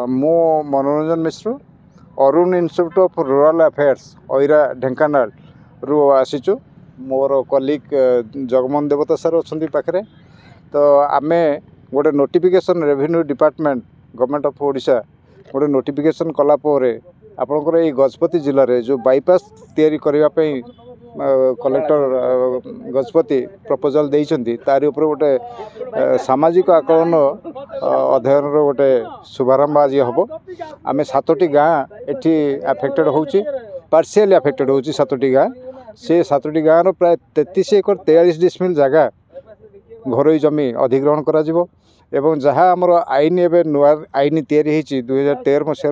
मो Manoranjan Mishra Arun Institute of Rural Affairs ओइरा ढेंकानाल रु आसीचु मोर कलीग जगमोहन देवता सर अच्छा पाखे तो आमे गोटे notification revenue department government of Odisha गोटे नोटिफिकेशन कलापर आपणकर ये गजपति जिले में जो बाईपास तैयारी करने कलेक्टर गजपति प्रपोजल देइछंती तारि ऊपर गोटे सामाजिक आकलन अध्ययन गोटे शुभारंभ आज हम आम 7टी गाँ एटी अफेक्टेड होची पार्शियली अफेक्टेड होची 7टी गाँ से 7टी गाँव प्राय 33 एकर 43 डिसमिल जगह घरोई जमी अधिग्रहण करा जिवो एवं जहाँ आमर आईन एवं नुआ आईन तैयारी 2013 मसीह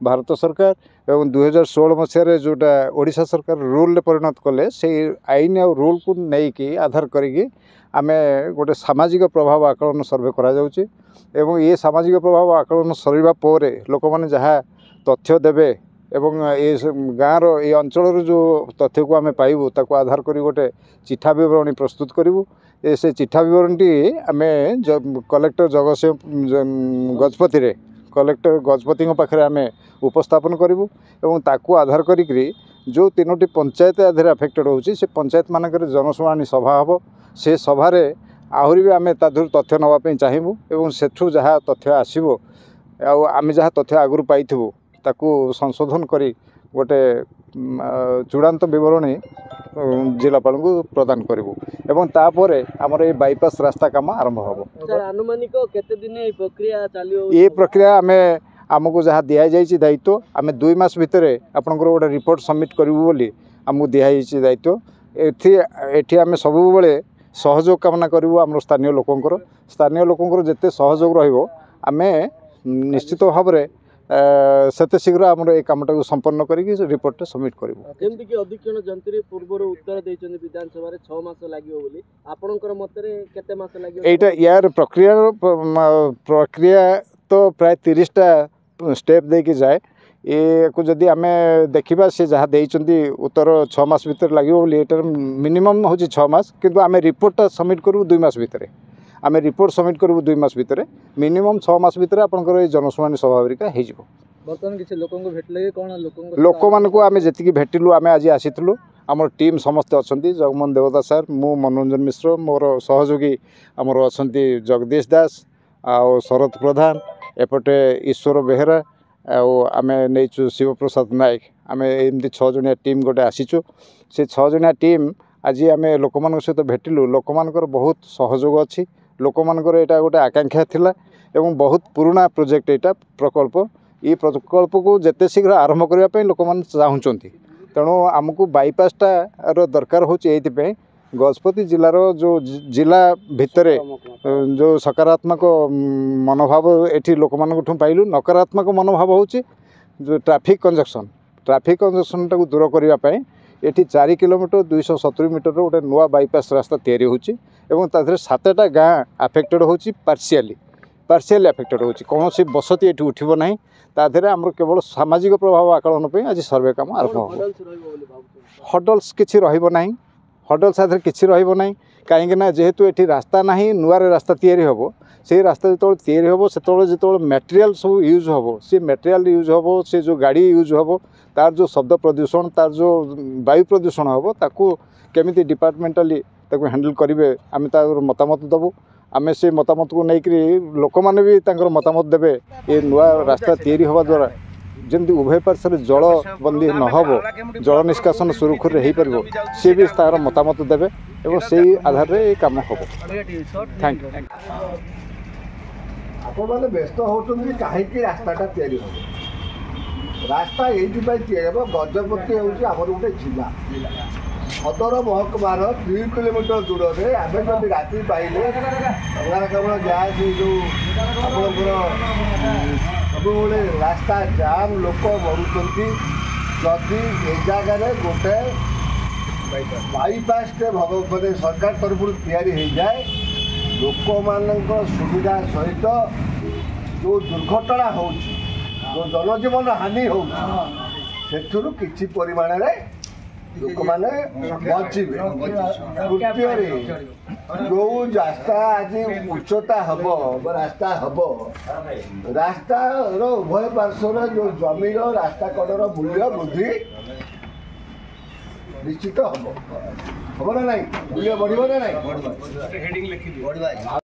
भारत सरकार एवं 2016 मसीह जोटा ओडिशा सरकार रूल परिणत कले से आईन और रूल को लेकिन आधार करी आम गोटे सामाजिक प्रभाव आकलन सर्वे करा जाउची एवं ये सामाजिक प्रभाव आकलन सरवा पर लोक मैंने जहाँ तथ्य देवे एवं ये गाँव ये अंचल जो तथ्य को आम पाइबू ताको आधार करी गोटे चिठा विवरणी प्रस्तुत करूँ से चिठा विवरणटी आम कलेक्टर जगतसिंह गजपति रे कलेक्टर गजपति पाखे आम उपस्थापन करूँ एवं ताकू आधार करी जो 3टी पंचायत आधार अफेक्टेड होची से पंचायत मानक जनशुणाणी सभा हम से सभारे आहरी भी आम तादर तथ्य नापी चाहबू एवं सेठू जहाँ तथ्य आसो आम जहाँ तथ्य आगु पाइबू ताकू संशोधन करी गोटे चूड़ांत विवरणी जिलापाल को प्रदान करूँ एवं तापर आमर ये बाईपास रास्ता काम आरंभ हम आनुमानिक केते दिन ये प्रक्रिया चलियो ये प्रक्रिया आम आमको जहाँ दि जाइए दायित्व आम 2 मास भितर आपंकर गोटे रिपोर्ट सबमिट करूँ बोली आमको दि जाइए दायित्व एठी आम सब बेले सहयोग कामना करूँ आम स्थानीय लोकंर जिते सहयोग रहिबो आमे निश्चित भाव में सेते शीघ्र आमर ए कामटा को संपन्न करिक रिपोर्ट सबमिट करूँ जेमति कि अधीक्षण जंत्री पूर्व उत्तर देइछन विधानसभा रे 6 मास लागियो बोली आपनकर मतरे केते मास लागियो एटा यार प्रक्रिया तो प्राय 30टा स्टेप दे के जाए ये को जदि आम देखा सी जहाँ देइछंती उत्तर 6 मास भीतर लागियो बोली एटा मिनिमम होची 6 मास किंतु आम रिपोर्टटा सबमिट करूँ 2 मास भीतर आम रिपोर्ट सबमिट करूँ 2 मास भीतर मिनिमम 6 मास भीतर आपंकर जनशुणाणी सभाविका हो बर्तमान किसी लोक भेटले कौन लोक मानक आम जी भेटिलु आम आज आसीलु आम टीम समस्ते अच्छा जगमोहन देवता सर मु मनोरंजन मिश्र मोर सहयोगी आमर अच्छा जगदीश दास आउ शरद प्रधान एपटे ईश्वर बेहेरा आम नहीं शिवप्रसाद नायक आम एमती 6 जणिया टीम गोटे आसीचु से 6 जणिया टीम आज आम लोक सहित भेटिलु लोक बहुत सहयोग अच्छी लोक मानकर एटा गोटे आकांक्षा थिला एवं बहुत पुराना प्रोजेक्ट एटा प्रकल्प ये प्रकल्प को जिते शीघ्र आरंभ करने लोक मैंने चाहूँगी तेणु आमको बाईपासटा दरकार होची गजपति जिलार जो जिला भितर जो सकारात्मक मनोभाव एठी लोक मानू पाइलु नकारात्मक मनोभाव होची जो ट्रैफिक कंजक्शन टाक दूर करने एठी 4 किलोमीटर 270 मीटर गोटे नुआ बाईपास रास्ता तैयारी होची एवं तादरे 7टा गाँ अफेक्टेड होची पार्शियली अफेक्टेड होची कौन सी बसती एठी उठिबो नहीं तादरे आमर केवल सामाजिक प्रभाव आकलन पे आज सर्वे काम आरंभ हो हडल्स किछि रहिबो नहीं हडल्स आदरे किछि रहिबो नहीं कहीं जेहेतु एठी रास्ता नहीं नुआ रास्ता तैयारी होबो से रास्ता जो तैयारी होबो सेतोले जो मटेरियल सब यूज होबो से मटेरियल यूज होबो से जो गाड़ी यूज होबो तार जो शब्द प्रदूषण तार जो वायु प्रदूषण होबो ताकू केमिति डिपार्टमेंटली ताकू हैंडल करिवे आमे तार मतामत दबु आमे से मतामत को नहीं लोक मैंने भी तांकर मतामत देवे ये नुआ रास्ता तैयारी होबा द्वारा जमी उभय पार्श्व जल बंदी नहब जल निष्कासन सुरुखुर हो पार सी भी तार मतामत देवे और से आधार रे काम हम थैंक यू आपने व्यस्त होती कहीं रास्ताटा तैयारी हो रास्ता ये गजपति हूँ आमर गोटे जिला सदर महकुमार 2 किलोमीटर दूर में आम जब राति पाइले अंगारकाम्ल गैस जो सब रास्ता जाम लोक मरुँच जदि ए जगार गोटे बाईपास मैंने सरकार तरफ तैयारी हो जाए लोक मान सुविधा सहित जो दुर्घटना हो जो जनजीवन हानि हो किसी परिमाण ଲୋକମାନେ ବଞ୍ଚିବେ। ତୃତୀୟରେ ଯେଉଁ ରାସ୍ତା ଆଜି ଉଚ୍ଚତା ହେବ ବା ରାସ୍ତା ହେବ, ରାସ୍ତାର ଉଭୟ ପାର୍ଶ୍ୱର ଯେଉଁ ଜମିର ରାସ୍ତା କଡ଼ର ମୂଲ୍ୟ ବୃଦ୍ଧି ନିଶ୍ଚିତ ହେବ ନା ନାହିଁ? ମୂଲ୍ୟ ବଢ଼ିବ ନା ନାହିଁ?